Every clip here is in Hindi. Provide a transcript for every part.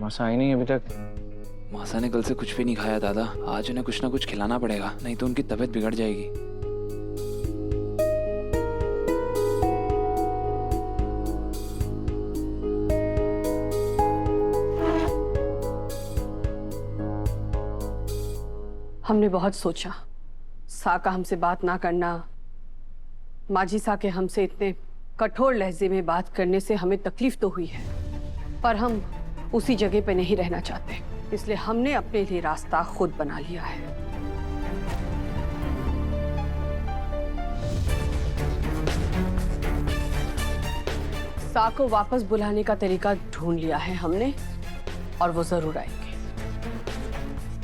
मासा आई नहीं अभी तक। मासा ने कल से कुछ भी नहीं खाया दादा, आज उन्हें कुछ ना कुछ खिलाना पड़ेगा, नहीं तो उनकी तबीयत बिगड़ जाएगी। हमने बहुत सोचा, सा का हमसे बात ना करना, माजी सा के हमसे इतने कठोर लहजे में बात करने से हमें तकलीफ तो हुई है, पर हम उसी जगह पे नहीं रहना चाहते, इसलिए हमने अपने लिए रास्ता खुद बना लिया है। सा को वापस बुलाने का तरीका ढूंढ लिया है हमने, और वो जरूर आएंगे।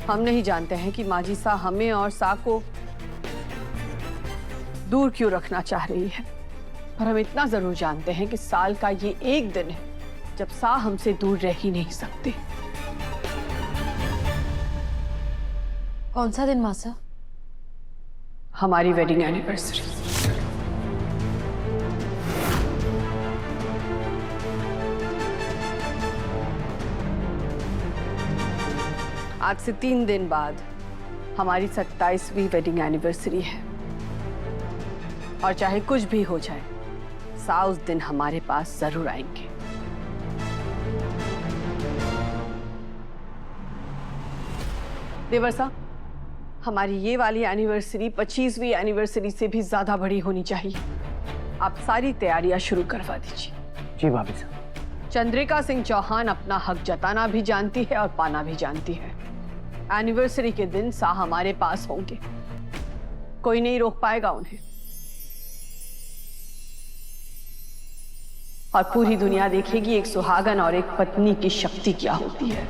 हम नहीं जानते हैं कि माजी सा हमें और सा को दूर क्यों रखना चाह रही है, पर हम इतना जरूर जानते हैं कि साल का ये एक दिन है जब सा हमसे दूर रह ही नहीं सकती। कौन सा दिन मासा? हमारी वेडिंग एनिवर्सरी। आज से 3 दिन बाद हमारी 27वीं वेडिंग एनिवर्सरी है, और चाहे कुछ भी हो जाए, सा उस दिन हमारे पास जरूर आएंगे। देवर साहब, हमारी ये वाली एनिवर्सरी 25वीं एनिवर्सरी से भी ज्यादा बड़ी होनी चाहिए। आप सारी तैयारियां शुरू करवा दीजिए। जी भाभी साहब। चंद्रिका सिंह चौहान अपना हक जताना भी जानती है और पाना भी जानती है। एनिवर्सरी के दिन सा हमारे पास होंगे, कोई नहीं रोक पाएगा उन्हें, और पूरी दुनिया देखेगी एक सुहागन और एक पत्नी की शक्ति क्या होती है।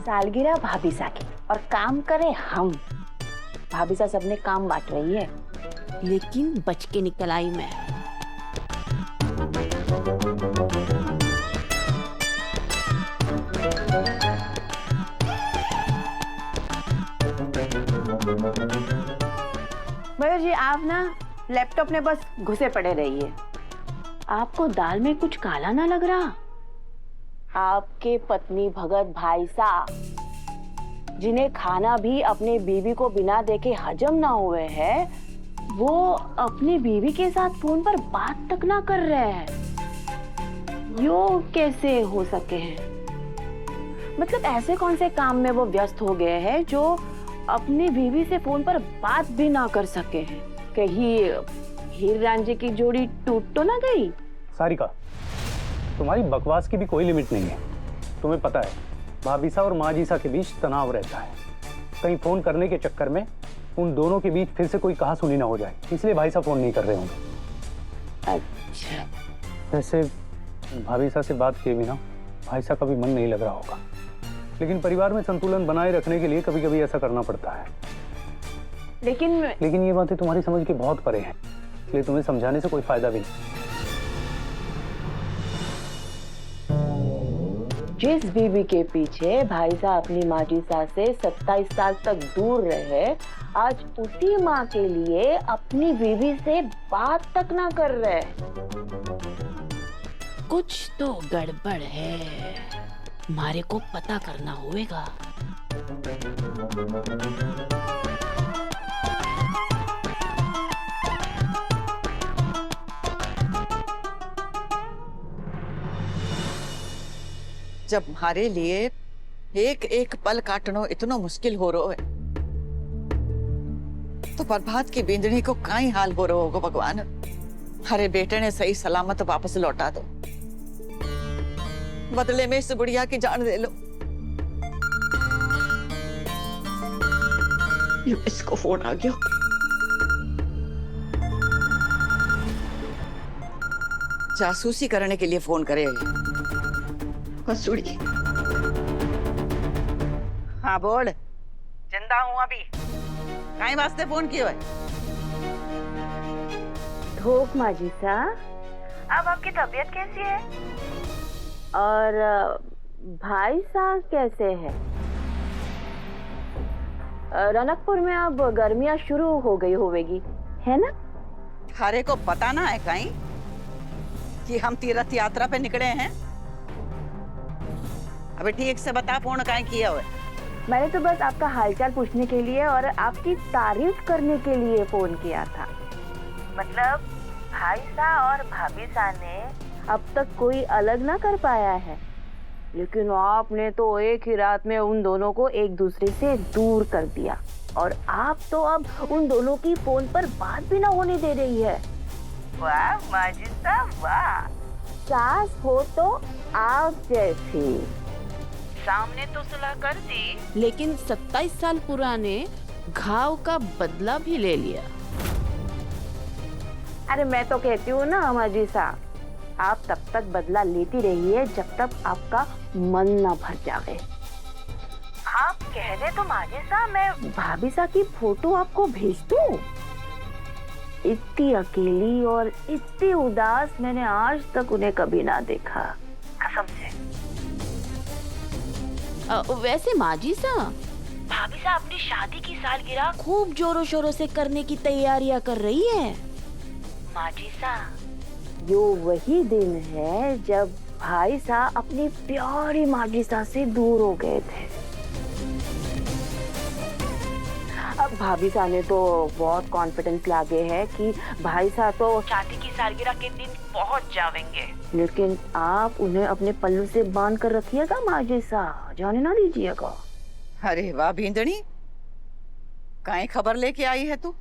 सालगिरह भाभी सा की, और काम करें हम। भाभी सा सबने काम बांट रही है, लेकिन बच के निकल आई मैं। भैया जी, आप ना लैपटॉप में बस घुसे पड़े रहिए। आपको दाल में कुछ काला ना लग रहा? आपके पत्नी भगत भाई सा, जिन्हें खाना भी अपने बीवी को बिना देखे हजम ना हुए है, वो अपनी बीवी के साथ फोन पर बात तक ना कर रहे हैं। यो कैसे हो सके हैं? मतलब ऐसे कौन से काम में वो व्यस्त हो गए हैं जो अपनी बीवी से फोन पर बात भी ना कर सके हैं? कहीं हीर रांझे की जोड़ी टूट तो ना गई? सारिका, तुम्हारी बकवास की भी कोई लिमिट नहीं है। तुम्हें पता है भाभी सा और माँ जीसा के बीच तनाव रहता है, कहीं फोन करने के चक्कर में उन दोनों के बीच फिर से कोई कहासुनी ना हो जाए, इसलिए भाई साहब फोन नहीं कर रहे होंगे। अच्छा। वैसे भाभी सा से बात किए बिना भाई साहब का भी मन नहीं लग रहा होगा, लेकिन परिवार में संतुलन बनाए रखने के लिए कभी कभी ऐसा करना पड़ता है। लेकिन ये बातें तुम्हारी समझ के बहुत परे हैं, इसलिए तुम्हें समझाने से कोई फायदा भी नहीं। जिस बीवी के पीछे भाई साहब अपनी माँ जीसा से 27 साल तक दूर रहे, आज उसी माँ के लिए अपनी बीवी से बात तक ना कर रहे। कुछ तो गड़बड़ है, हमारे को पता करना होगा। जब हमारे लिए एक एक पल काटनो इतना मुश्किल हो रहा है, तो प्रभात की बिंदनी को काई हाल हो रहा होगा भगवान। हरे बेटे ने सही सलामत वापस लौटा दो, बदले में इस गुड़िया की जान दे लो। इसको फोन आ गया। जासूसी करने के लिए फोन करे हंसुड़ी। हाँ बोल। जिंदा हूँ अभी, काई वास्ते फोन कियो है? धोख माजीसा, अब आपकी तबीयत कैसी है? और भाई साहब कैसे है? रनकपुर में अब गर्मियां शुरू हो गई होवेगी, है ना? थारे को पता ना है काई कि हम तीर्थ यात्रा पे निकले हैं? अबे ठीक से बता, फोन काई किया हुआ? मैंने तो बस आपका हालचाल पूछने के लिए और आपकी तारीफ करने के लिए फोन किया था। मतलब भाई साहब और भाभी साहब ने अब तक कोई अलग ना कर पाया है, लेकिन आपने तो एक ही रात में उन दोनों को एक दूसरे से दूर कर दिया और आप तो अब उन दोनों की फोन पर बात भी ना होने दे रही है। वाह माजिदा वाह, सास हो तो आप जैसी। सामने तो सुलह कर दी, लेकिन 27 साल पुराने घाव का बदला भी ले लिया। अरे मैं तो कहती हूँ ना माजी साहब, आप तब तक बदला लेती रहिए जब तक आपका मन ना भर जाए। आप कह रहे तो माजी साहब मैं भाभी साहब की फोटो आपको भेज दूँ? इतनी अकेली और इतनी उदास मैंने आज तक उन्हें कभी ना देखा, कसम से। वैसे माजी साहब, भाभी साहब अपनी शादी की सालगिरह खूब जोरों शोरों से करने की तैयारियां कर रही है। माजी साहब, यो वही दिन है जब भाई साहब अपनी प्यारी माजी साहब से दूर हो गए थे। अब भाभी साहब ने तो बहुत कॉन्फिडेंस लागे है कि भाई साहब तो शादी की सालगिरह के दिन पहुंच जाएंगे, लेकिन आप उन्हें अपने पल्लू से बांध कर रखिएगा माजी साहब, जाने ना दीजिएगा। अरे वाह भींदड़ी, काई खबर लेके आई है तू?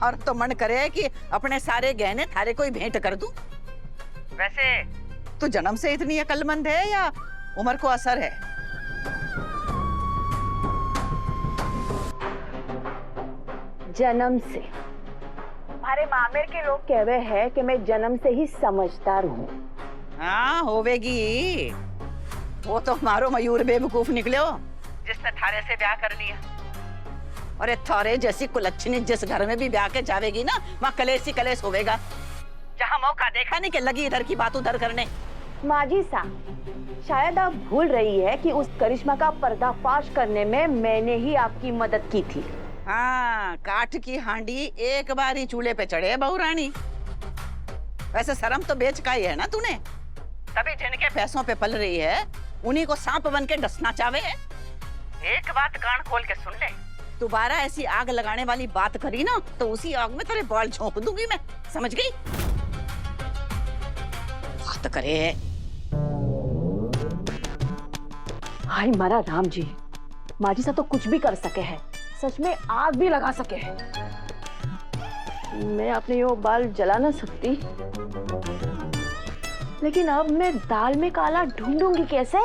और तो मन करे कि अपने सारे गहने थारे कोई भेंट कर दूं। वैसे तू जन्म से इतनी अक्लमंद है या उम्र को असर है? जन्म से। हमारे मामेर के लोग कह रहे हैं कि मैं जन्म से ही समझदार हूँ। हाँ होवेगी, वो तो हमारो मयूर बेवकूफ निकलो जिसने थारे से ब्याह कर लिया। और थारे जैसी कुलच्छनी जिस घर में भी ब्याह के जावेगी ना, वहाँ कलेश ही कलेश होवेगा। जहाँ मौका देखा नहीं कि लगी इधर की बात उधर करने। माजी साहब, शायद आप भूल रही है कि उस करिश्मा का पर्दाफाश करने में मैंने ही आपकी मदद की थी। हाँ, काठ की हांडी एक बार ही चूल्हे पे चढ़े बहू रानी। वैसे शर्म तो बेच का ही है ना तूने, तभी जिनके पैसों पे पल रही है उन्हीं को सांप बन के डसना चाहे। एक बात कान खोल के सुन ले, दोबारा ऐसी आग लगाने वाली बात करी ना तो उसी आग में तेरे बाल झोंक दूंगी मैं, समझ गई? बात करे। हाय मारा राम जी, माजी साहब तो कुछ भी कर सके हैं, सच में आग भी लगा सके हैं। मैं अपने यो बाल जला ना सकती, लेकिन अब मैं दाल में काला ढूंढूंगी कैसे?